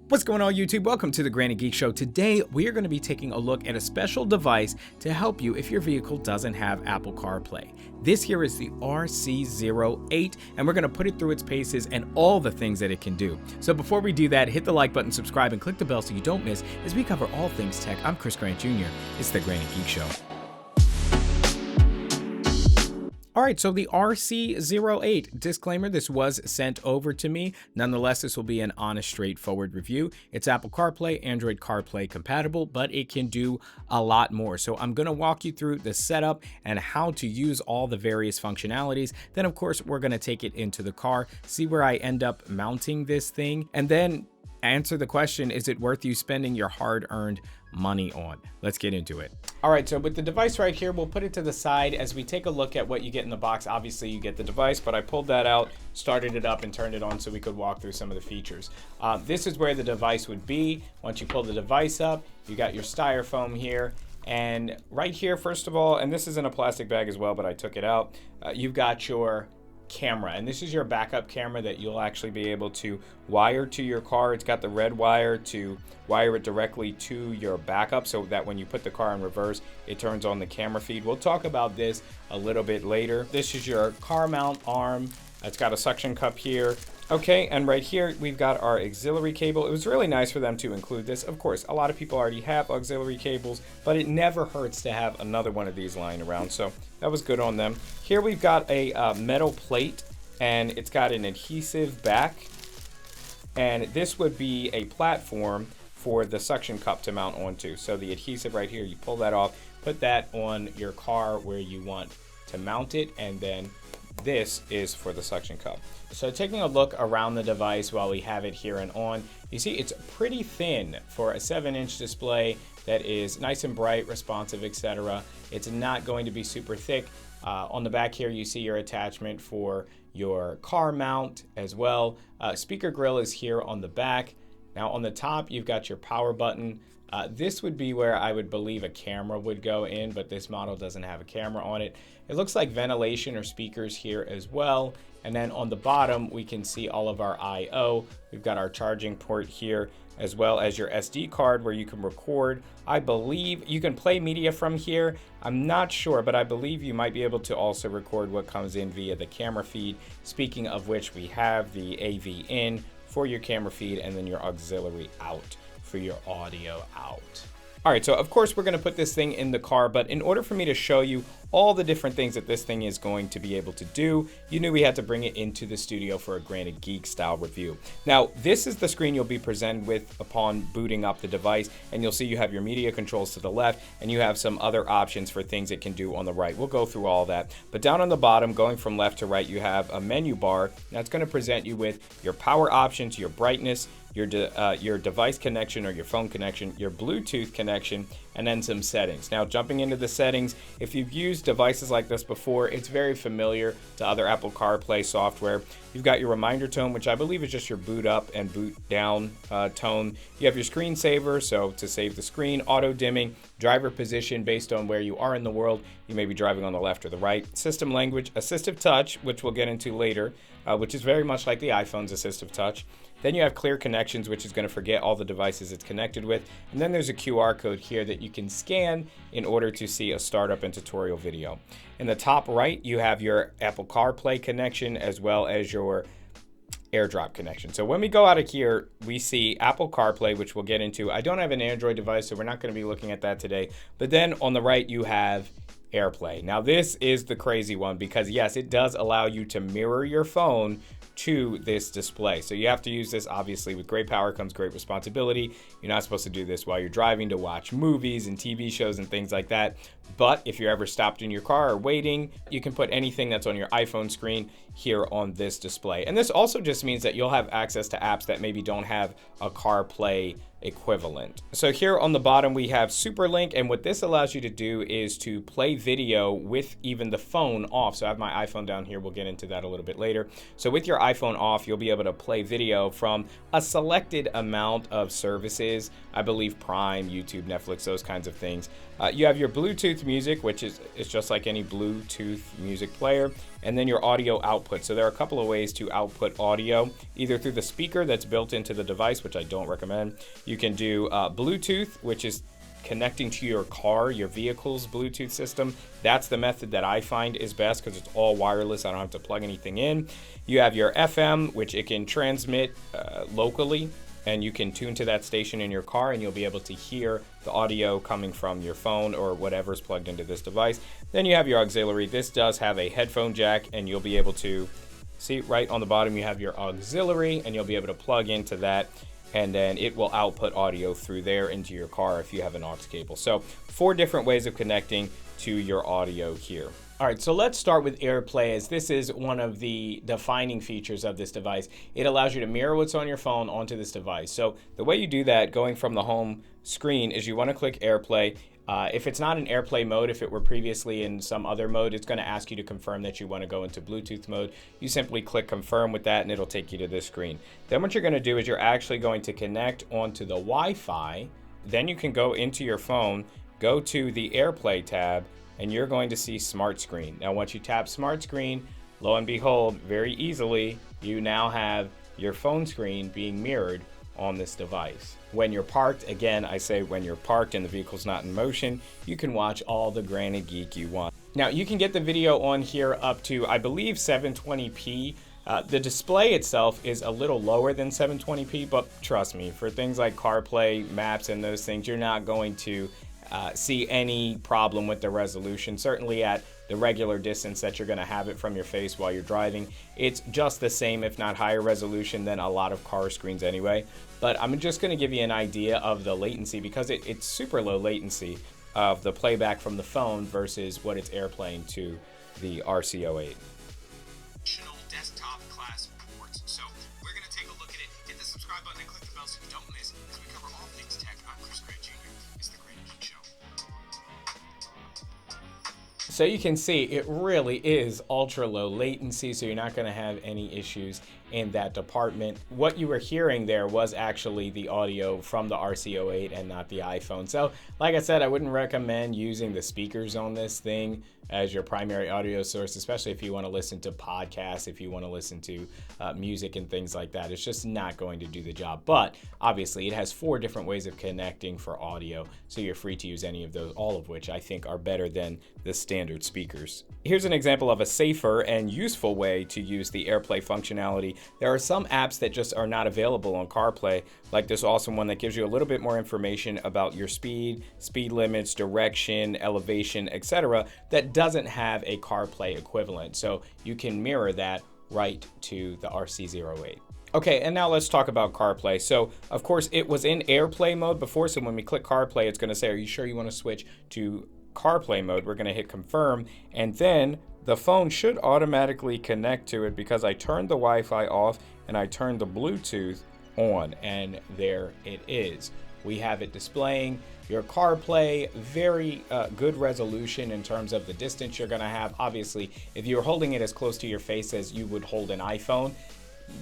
What's going on, YouTube? Welcome to the Granny Geek Show. Today, we are going to be taking a look at a special device to help you if your vehicle doesn't have Apple CarPlay. This here is the RC08, and we're going to put it through its paces and all the things that it can do. So before we do that, hit the like button, subscribe, and click the bell so you don't miss as we cover all things tech. I'm Chris Grant Jr. It's the Granny Geek Show. All right, so the RC08, disclaimer, this was sent over to me. Nonetheless, this will be an honest, straightforward review. It's Apple CarPlay, Android CarPlay compatible, but it can do a lot more. So I'm gonna walk you through the setup and how to use all the various functionalities. Then of course, we're gonna take it into the car, see where I end up mounting this thing, and then answer the question, is it worth you spending your hard-earned money on? Let's get into it. All right, so with the device right here, we'll put it to the side as we take a look at what you get in the box. Obviously, you get the device, but I pulled that out, started it up, and turned it on so we could walk through some of the features. This is where the device would be. Once you pull the device up, you got your styrofoam here. And right here, first of all, and this is in a plastic bag as well, but I took it out, you've got your camera, and this is your backup camera that you'll actually be able to wire to your car. It's got the red wire to wire it directly to your backup so that when you put the car in reverse, it turns on the camera feed. We'll talk about this a little bit later. This is your car mount arm. It's got a suction cup here. Okay, and right here we've got our auxiliary cable. It was really nice for them to include this. Of course, a lot of people already have auxiliary cables, but it never hurts to have another one of these lying around, so that was good on them. Here we've got a metal plate, and it's got an adhesive back, and this would be a platform for the suction cup to mount onto. So the adhesive right here, you pull that off, put that on your car where you want to mount it, and then this is for the suction cup. So taking a look around the device while we have it here and on, you see it's pretty thin for a 7-inch display that is nice and bright, responsive, etc. It's not going to be super thick. On the back here, you see your attachment for your car mount as well. Speaker grill is here on the back. Now on the top, you've got your power button. This would be where I would believe a camera would go in, but this model doesn't have a camera on it. It looks like ventilation or speakers here as well. And then on the bottom, we can see all of our I/O. We've got our charging port here, as well as your SD card where you can record. I believe you can play media from here. I'm not sure, but I believe you might be able to also record what comes in via the camera feed. Speaking of which, we have the AV in for your camera feed and then your auxiliary out for your audio out. All right, so of course we're gonna put this thing in the car, but in order for me to show you all the different things that this thing is going to be able to do, you knew we had to bring it into the studio for a Granny Geek style review. Now, this is the screen you'll be presented with upon booting up the device, and you'll see you have your media controls to the left, and you have some other options for things it can do on the right. We'll go through all that, but down on the bottom, going from left to right, you have a menu bar. That's gonna present you with your power options, your brightness, your device connection or your phone connection, your Bluetooth connection, and then some settings. Now, jumping into the settings, if you've used devices like this before, it's very familiar to other Apple CarPlay software. You've got your reminder tone, which I believe is just your boot up and boot down tone. You have your screensaver, so to save the screen, auto dimming, driver position based on where you are in the world. You may be driving on the left or the right. System language, assistive touch, which we'll get into later, which is very much like the iPhone's assistive touch. Then you have clear connections, which is going to forget all the devices it's connected with. And then there's a QR code here that you can scan in order to see a startup and tutorial video. In the top right, you have your Apple CarPlay connection as well as your AirDrop connection. So when we go out of here, we see Apple CarPlay, which we'll get into. I don't have an Android device, so we're not going to be looking at that today. But then on the right, you have AirPlay. Now this is the crazy one because yes, it does allow you to mirror your phone to this display. So you have to use this. Obviously, with great power comes great responsibility. You're not supposed to do this while you're driving to watch movies and TV shows and things like that. But if you're ever stopped in your car or waiting, you can put anything that's on your iPhone screen here on this display. And this also just means that you'll have access to apps that maybe don't have a CarPlay equivalent. So here on the bottom we have Superlink, and what this allows you to do is to play video with even the phone off. So I have my iPhone down here, we'll get into that a little bit later. So with your iPhone off, you'll be able to play video from a selected amount of services. I believe Prime, YouTube, Netflix, those kinds of things. You have your Bluetooth music, which is just like any Bluetooth music player. and then your audio output. So there are a couple of ways to output audio, either through the speaker that's built into the device, which I don't recommend. You can do Bluetooth, which is connecting to your car, your vehicle's Bluetooth system. That's the method that I find is best because it's all wireless. I don't have to plug anything in. You have your FM, which it can transmit locally, and you can tune to that station in your car, and you'll be able to hear the audio coming from your phone or whatever's plugged into this device. Then you have your auxiliary. This does have a headphone jack, and you'll be able to see right on the bottom you have your auxiliary, and you'll be able to plug into that, and then it will output audio through there into your car if you have an aux cable. So 4 different ways of connecting to your audio here. All right, so let's start with AirPlay, as this is one of the defining features of this device. It allows you to mirror what's on your phone onto this device. So the way you do that, going from the home screen, is you want to click AirPlay. If it's not in AirPlay mode, if it were previously in some other mode, it's going to ask you to confirm that you want to go into Bluetooth mode. You simply click confirm with that, and it'll take you to this screen. Then what you're going to do is you're actually going to connect onto the Wi-Fi. Then you can go into your phone, go to the AirPlay tab, and you're going to see Smart Screen. Now, once you tap Smart Screen, lo and behold, very easily, you now have your phone screen being mirrored on this device. When you're parked, again, I say when you're parked and the vehicle's not in motion, you can watch all the Granted Geek you want. Now, you can get the video on here up to, I believe, 720p. The display itself is a little lower than 720p, but trust me, for things like CarPlay, maps, and those things, you're not going to see any problem with the resolution. Certainly at the regular distance that you're going to have it from your face while you're driving, it's just the same, if not higher resolution than a lot of car screens anyway. But I'm just going to give you an idea of the latency, because it's super low latency of the playback from the phone versus what it's airplaying to the RC08. Desktop class ports. So we're going to take a look at it. Hit the subscribe button and click the bell so you don't miss, because we cover all things tech. I'm Chris Grant Jr. It's the Grant Geek Show. So you can see it really is ultra low latency, so you're not going to have any issues in that department. What you were hearing there was actually the audio from the RC08 and not the iPhone. So like I said, I wouldn't recommend using the speakers on this thing as your primary audio source, especially if you want to listen to podcasts, if you want to listen to music and things like that. It's just not going to do the job. But obviously it has 4 different ways of connecting for audio, so you're free to use any of those, all of which I think are better than the standard speakers. Here's an example of a safer and useful way to use the AirPlay functionality. There are some apps that just are not available on CarPlay, like this awesome one that gives you a little bit more information about your speed limits, direction, elevation, etc., that doesn't have a CarPlay equivalent. So you can mirror that right to the RC08. Okay, and now let's talk about CarPlay. So, of course, it was in AirPlay mode before, so when we click CarPlay, it's going to say, are you sure you want to switch to CarPlay mode? We're going to hit confirm, and then the phone should automatically connect to it because I turned the Wi-Fi off and I turned the Bluetooth on, and there it is. We have it displaying your CarPlay, very good resolution in terms of the distance you're going to have. Obviously, if you're holding it as close to your face as you would hold an iPhone,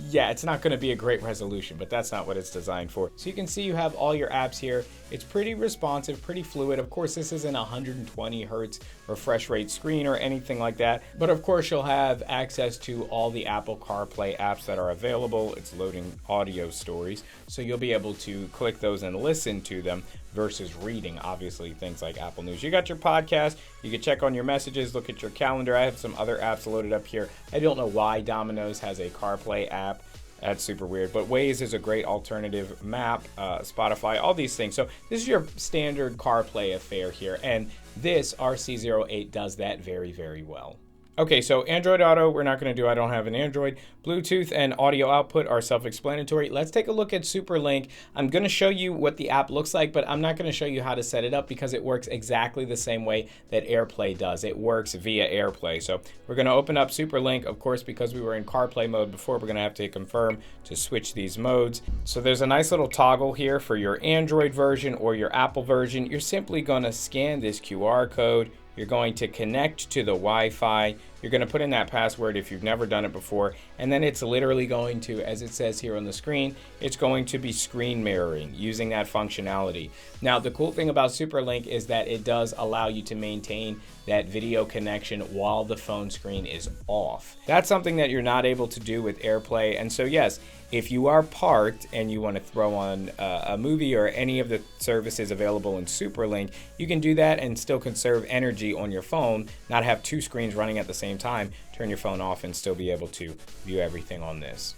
yeah, it's not going to be a great resolution, but that's not what it's designed for. So you can see you have all your apps here. It's pretty responsive, pretty fluid. Of course, this isn't a 120 hertz refresh rate screen or anything like that, but of course you'll have access to all the Apple CarPlay apps that are available. It's loading audio stories, so you'll be able to click those and listen to them versus reading, obviously, things like Apple News. You got your podcast, you can check on your messages, look at your calendar. I have some other apps loaded up here. I don't know why Domino's has a CarPlay app. That's super weird, but Waze is a great alternative. Map, Spotify, all these things. So this is your standard CarPlay affair here, and this RC08 does that very, very well. Okay, so Android Auto, we're not going to do, I don't have an Android. Bluetooth and audio output are self-explanatory. Let's take a look at SuperLink. I'm going to show you what the app looks like, but I'm not going to show you how to set it up because it works exactly the same way that AirPlay does. It works via AirPlay. So we're going to open up SuperLink. Of course, because we were in CarPlay mode before, we're going to have to confirm to switch these modes. So there's a nice little toggle here for your Android version or your Apple version. You're simply going to scan this QR code. You're going to connect to the Wi-Fi, You're going to put in that password if you've never done it before, and then it's literally going to, as it says here on the screen, it's going to be screen mirroring using that functionality. Now, the cool thing about SuperLink is that it does allow you to maintain that video connection while the phone screen is off. That's something that you're not able to do with AirPlay. And so yes, if you are parked and you want to throw on a movie or any of the services available in SuperLink, you can do that and still conserve energy on your phone, not have two screens running at the same time, turn your phone off and still be able to view everything on this.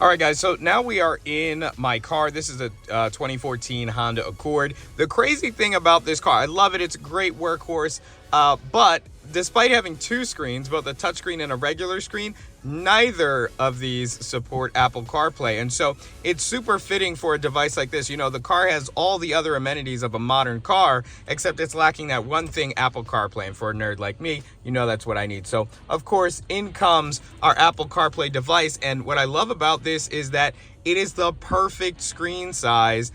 All right, guys, so now we are in my car. This is a 2014 Honda Accord. The crazy thing about this car, I love it. It's a great workhorse, but despite having two screens, both a touchscreen and a regular screen, neither of these support Apple CarPlay. And so it's super fitting for a device like this. You know, the car has all the other amenities of a modern car, except it's lacking that one thing, Apple CarPlay. And for a nerd like me, you know that's what I need. So, of course, in comes our Apple CarPlay device. And what I love about this is that it is the perfect screen size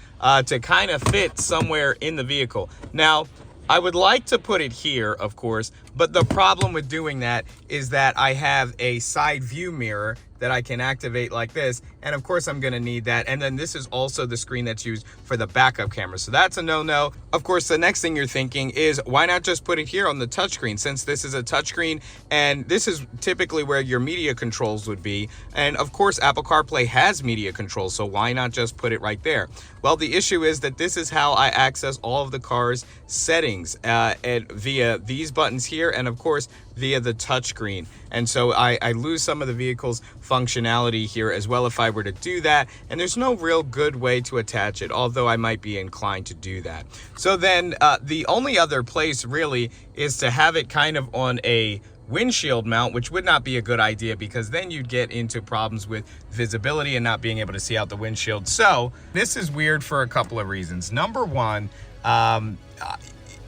to kind of fit somewhere in the vehicle. Now, I would like to put it here, of course, but the problem with doing that is that I have a side view mirror that I can activate like this, and of course I'm gonna need that. And then this is also the screen that's used for the backup camera, so that's a no-no. Of course, the next thing you're thinking is, why not just put it here on the touchscreen, since this is a touchscreen and this is typically where your media controls would be. And of course, Apple CarPlay has media controls, so why not just put it right there? Well, the issue is that this is how I access all of the car's settings and via these buttons here, and of course via the touchscreen. And so I lose some of the vehicle's functionality here as well if I were to do that, and there's no real good way to attach it, although I might be inclined to do that. So then the only other place really is to have it kind of on a windshield mount, which would not be a good idea because then you'd get into problems with visibility and not being able to see out the windshield. So this is weird for a couple of reasons. Number one,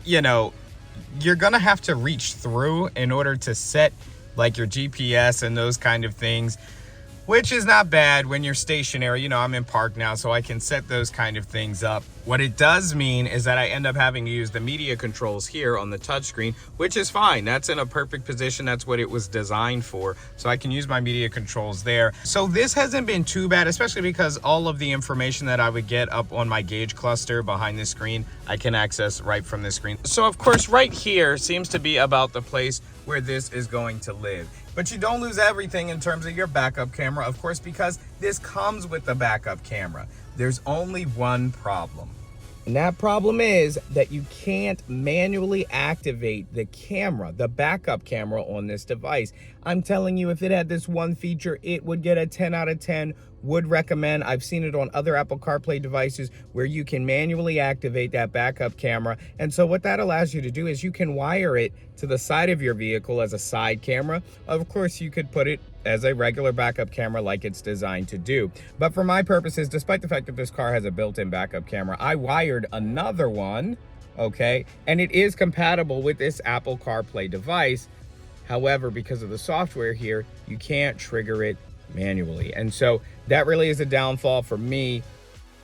you know, you're gonna have to reach through in order to set like your GPS and those kind of things, which is not bad when you're stationary. You know, I'm in park now, so I can set those kind of things up. What it does mean is that I end up having to use the media controls here on the touchscreen, which is fine. That's in a perfect position. That's what it was designed for. So I can use my media controls there. So this hasn't been too bad, especially because all of the information that I would get up on my gauge cluster behind this screen, I can access right from this screen. So of course, right here seems to be about the place where this is going to live. But you don't lose everything in terms of your backup camera, of course, because this comes with the backup camera. There's only one problem. And that problem is that you can't manually activate the camera, the backup camera on this device. I'm telling you, if it had this one feature, it would get a 10 out of 10. Would recommend. I've seen it on other Apple CarPlay devices where you can manually activate that backup camera. And so what that allows you to do is you can wire it to the side of your vehicle as a side camera. Of course, you could put it as a regular backup camera like it's designed to do. But for my purposes, despite the fact that this car has a built-in backup camera, I wired another one, okay? And it is compatible with this Apple CarPlay device. However, because of the software here, you can't trigger it manually. And so that really is a downfall for me.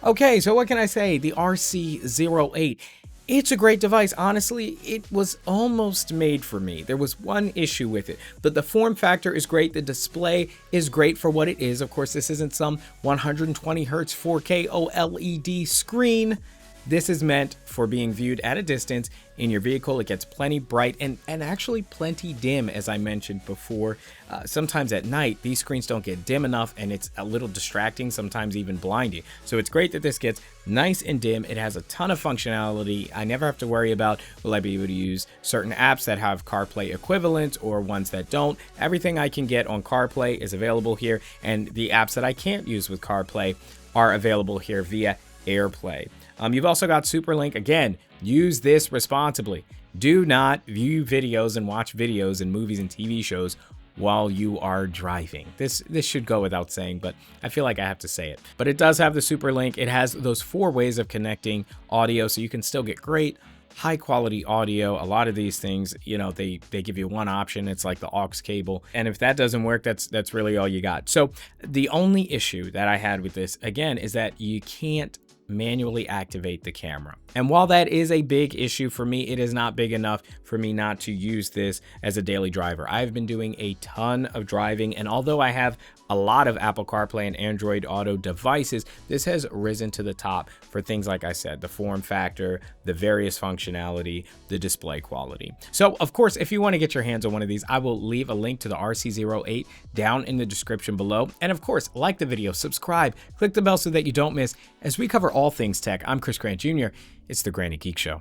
Okay, so what can I say? The RC08. It's a great device. Honestly, it was almost made for me. There was one issue with it, but the form factor is great. The display is great for what it is. Of course, this isn't some 120 hertz 4K OLED screen. This is meant for being viewed at a distance in your vehicle. It gets plenty bright and actually plenty dim, as I mentioned before. Sometimes at night, these screens don't get dim enough and it's a little distracting, sometimes even blinding. So it's great that this gets nice and dim. It has a ton of functionality. I never have to worry about, will I be able to use certain apps that have CarPlay equivalents or ones that don't. Everything I can get on CarPlay is available here, and the apps that I can't use with CarPlay are available here via AirPlay. You've also got SuperLink. Again, use this responsibly. Do not view videos and watch videos and movies and TV shows while you are driving. This should go without saying, but I feel like I have to say it. But it does have the SuperLink. It has those 4 ways of connecting audio, so you can still get great high quality audio. A lot of these things, you know, they give you one option. It's like the aux cable. And if that doesn't work, that's really all you got. So the only issue that I had with this, again, is that you can't manually activate the camera. And while that is a big issue for me, it is not big enough for me not to use this as a daily driver. I've been doing a ton of driving, and although I have a lot of Apple CarPlay and Android Auto devices, this has risen to the top for things like I said, the form factor, the various functionality, the display quality. So of course, if you want to get your hands on one of these, I will leave a link to the RC08 down in the description below. And of course, like the video, subscribe, click the bell so that you don't miss. As we cover all things tech, I'm Chris Grant Jr. It's the Granny Geek Show.